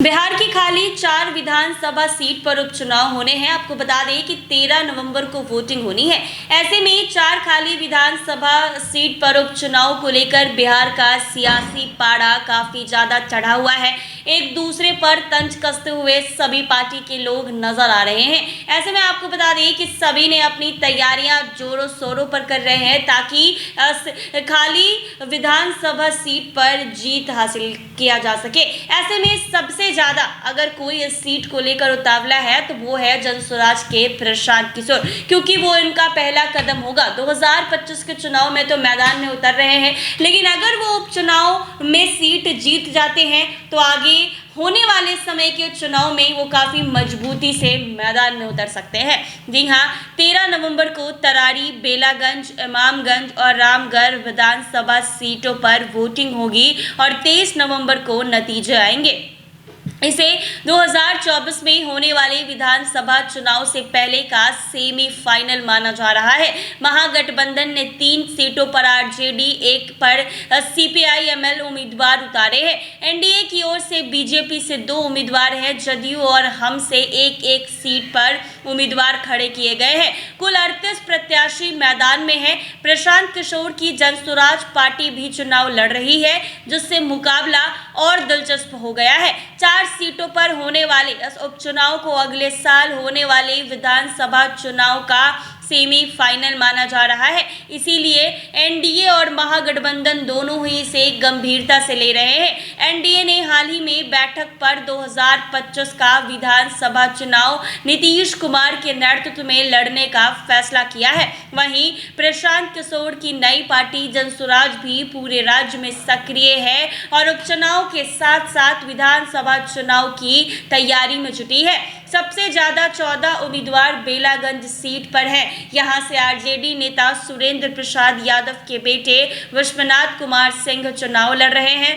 बिहार की खाली 4 विधानसभा सीट पर उपचुनाव होने हैं। आपको बता दें कि 13 नवंबर को वोटिंग होनी है। ऐसे में 4 खाली विधानसभा सीट पर उपचुनाव को लेकर बिहार का सियासी पारा काफी ज्यादा चढ़ा हुआ है। एक दूसरे पर तंज कसते हुए सभी पार्टी के लोग नजर आ रहे हैं। ऐसे में आपको बता दें कि सभी ने अपनी तैयारियां जोरों शोरों पर कर रहे हैं ताकि खाली विधानसभा सीट पर जीत हासिल किया जा सके। ऐसे में सबसे ज्यादा अगर कोई इस सीट को लेकर उतावला है तो वो है जनसुराज के प्रशांत किशोर, क्योंकि वो इनका पहला कदम होगा। 2025 के चुनाव में तो मैदान में उतर रहे हैं, लेकिन अगर वो उपचुनाव में सीट जीत जाते हैं तो आगे होने वाले समय के चुनाव में वो काफी मजबूती से मैदान में उतर सकते हैं। जी हाँ, 13 नवंबर को तरारी, बेलागंज, इमामगंज और रामगढ़ विधानसभा सीटों पर वोटिंग होगी और 23 नवंबर को नतीजे आएंगे। इसे 2024 में होने वाले विधानसभा चुनाव से पहले का सेमीफाइनल माना जा रहा है। महागठबंधन ने 3 सीटों पर आरजेडी, 1 पर सीपीआई-एमएल उम्मीदवार उतारे हैं। एनडीए की ओर से बीजेपी से 2 उम्मीदवार हैं। जदयू और हम से एक सीट पर उम्मीदवार खड़े किए गए हैं। कुल 38 प्रत्याशी मैदान में हैं। प्रशांत किशोर की जनसुराज पार्टी भी चुनाव लड़ रही है, जिससे मुकाबला और दिलचस्प हो गया है। 4 सीटों पर होने वाले इस उपचुनाव को अगले साल होने वाले विधानसभा चुनाव का सेमीफाइनल माना जा रहा है। इसीलिए एनडीए और महागठबंधन दोनों ही इसे गंभीरता से ले रहे हैं। एनडीए ने हाल ही में बैठक पर 2025 का विधानसभा चुनाव नीतीश कुमार के नेतृत्व में लड़ने का फैसला किया है। वहीं प्रशांत किशोर की नई पार्टी जनसुराज भी पूरे राज्य में सक्रिय है और उपचुनाव के साथ साथ विधानसभा चुनाव की तैयारी में जुटी है। सबसे ज्यादा 14 उम्मीदवार बेलागंज सीट पर हैं। यहां से आरजेडी नेता सुरेंद्र प्रसाद यादव के बेटे विश्वनाथ कुमार सिंह चुनाव लड़ रहे हैं।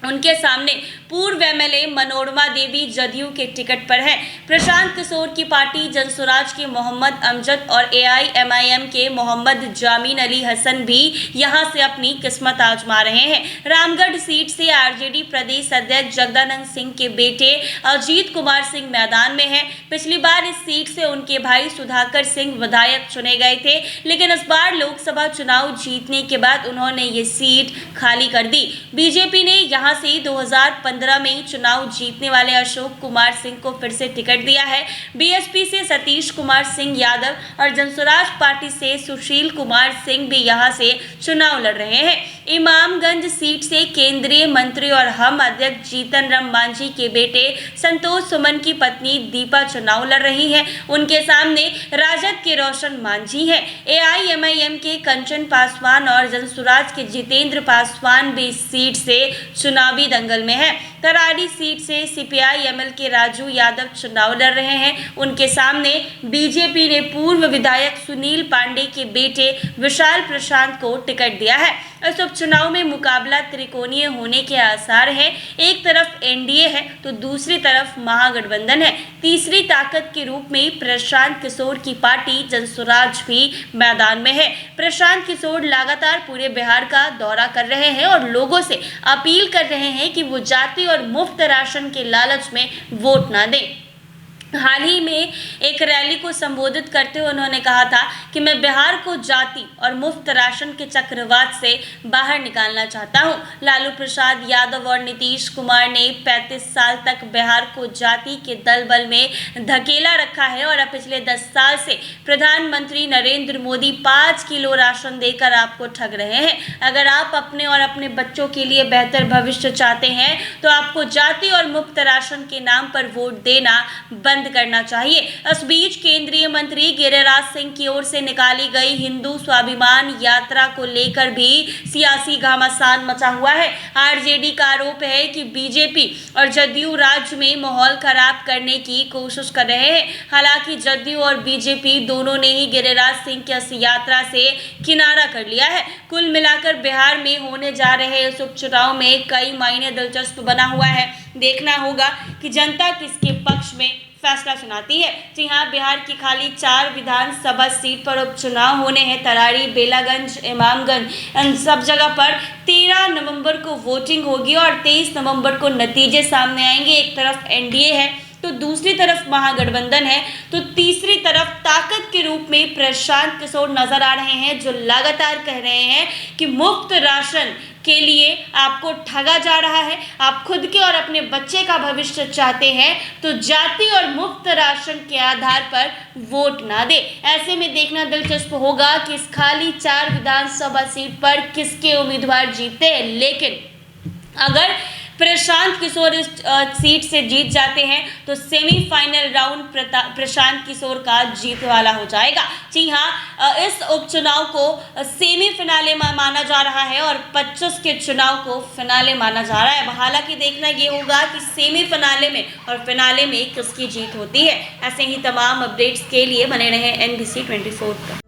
उनके सामने पूर्व एमएलए मनोरमा देवी जदयू के टिकट पर है। प्रशांत किशोर की पार्टी जनसुराज के मोहम्मद अमजद और एआईएमआईएम के मोहम्मद जामीन अली हसन भी यहां से अपनी किस्मत आजमा रहे हैं। रामगढ़ सीट से आरजेडी प्रदेश अध्यक्ष जगदानंद सिंह के बेटे अजीत कुमार सिंह मैदान में है। पिछली बार इस सीट से उनके भाई सुधाकर सिंह विधायक चुने गए थे, लेकिन इस बार लोकसभा चुनाव जीतने के बाद उन्होंने ये सीट खाली कर दी। बीजेपी ने यहां से 2015 में चुनाव जीतने वाले अशोक कुमार सिंह को फिर से टिकट दिया है। बीएसपी से सतीश कुमार सिंह यादव और जनसुराज पार्टी से सुशील कुमार सिंह भी यहां से चुनाव लड़ रहे हैं। इमामगंज सीट से केंद्रीय मंत्री और हम अध्यक्ष जीतन राम मांझी के बेटे संतोष सुमन की पत्नी दीपा चुनाव लड़ रही है। उनके सामने राजद के रोशन मांझी है। एआईएमआईएम के कंचन पासवान और जनसुराज के जितेंद्र पासवान भी इस सीट से चुनावी दंगल में है। तरारी सीट से सीपीआई-एमएल के राजू यादव चुनाव लड़ रहे हैं। उनके सामने बीजेपी ने पूर्व विधायक सुनील पांडे के बेटे विशाल प्रशांत को टिकट दिया है। इस उपचुनाव में मुकाबला त्रिकोणीय होने के आसार हैं। एक तरफ एनडीए है तो दूसरी तरफ महागठबंधन है। तीसरी ताकत के रूप में प्रशांत किशोर की पार्टी जनसुराज भी मैदान में है। प्रशांत किशोर लगातार पूरे बिहार का दौरा कर रहे हैं और लोगों से अपील कर रहे हैं कि वो जाति और मुफ्त राशन के लालच में वोट ना दें। हाल ही में एक रैली को संबोधित करते हुए उन्होंने कहा था कि मैं बिहार को जाति और मुफ्त राशन के चक्रवात से बाहर निकालना चाहता हूं। लालू प्रसाद यादव और नीतीश कुमार ने 35 साल तक बिहार को जाति के दलबल में धकेला रखा है और अब पिछले 10 साल से प्रधानमंत्री नरेंद्र मोदी 5 किलो राशन देकर आपको ठग रहे हैं। अगर आप अपने और अपने बच्चों के लिए बेहतर भविष्य चाहते हैं तो आपको जाति और मुफ्त राशन के नाम पर वोट देना बंद करना चाहिए। इस बीच केंद्रीय मंत्री गिरिराज सिंह की ओर से निकाली गई हिंदू स्वाभिमान यात्रा को लेकर भी सियासी घमासान मचा हुआ है। आरजेडी का आरोप है कि बीजेपी और जदयू राज्य में माहौल खराब करने की कोशिश कर रहे हैं। हालांकि जदयू और बीजेपी दोनों ने ही गिरिराज सिंह की इस यात्रा से किनारा कर लिया है। कुल मिलाकर बिहार में होने जा रहे इस उपचुनाव में कई मायने दिलचस्प बना हुआ है। देखना होगा कि जनता किसके पक्ष में फैसला सुनाती है। जी हाँ, बिहार की खाली 4 विधानसभा सीट पर उपचुनाव होने हैं। तरारी, बेलागंज, इमामगंज, इन सब जगह पर 13 नवंबर को वोटिंग होगी और 23 नवंबर को नतीजे सामने आएंगे। एक तरफ एनडीए है तो दूसरी तरफ महागठबंधन है, तो तीसरी तरफ ताकत के रूप में प्रशांत किशोर नजर आ रहे हैं, जो लगातार कह रहे हैं कि मुफ्त राशन के लिए आपको ठगा जा रहा है। आप खुद के और अपने बच्चे का भविष्य चाहते हैं तो जाति और मुफ्त राशन के आधार पर वोट ना दे। ऐसे में देखना दिलचस्प होगा कि इस खाली 4 विधानसभा सीट पर किसके उम्मीदवार जीतते हैं। लेकिन अगर प्रशांत किशोर इस सीट से जीत जाते हैं तो सेमीफाइनल राउंड प्रशांत किशोर का जीत वाला हो जाएगा। जी हाँ, इस उपचुनाव को सेमीफिनाले माना जा रहा है और 25 के चुनाव को फिनाले माना जा रहा है। अब हालांकि देखना ये होगा कि सेमीफिनाले में और फिनाले में किसकी जीत होती है। ऐसे ही तमाम अपडेट्स के लिए बने रहें NBC 24 पर।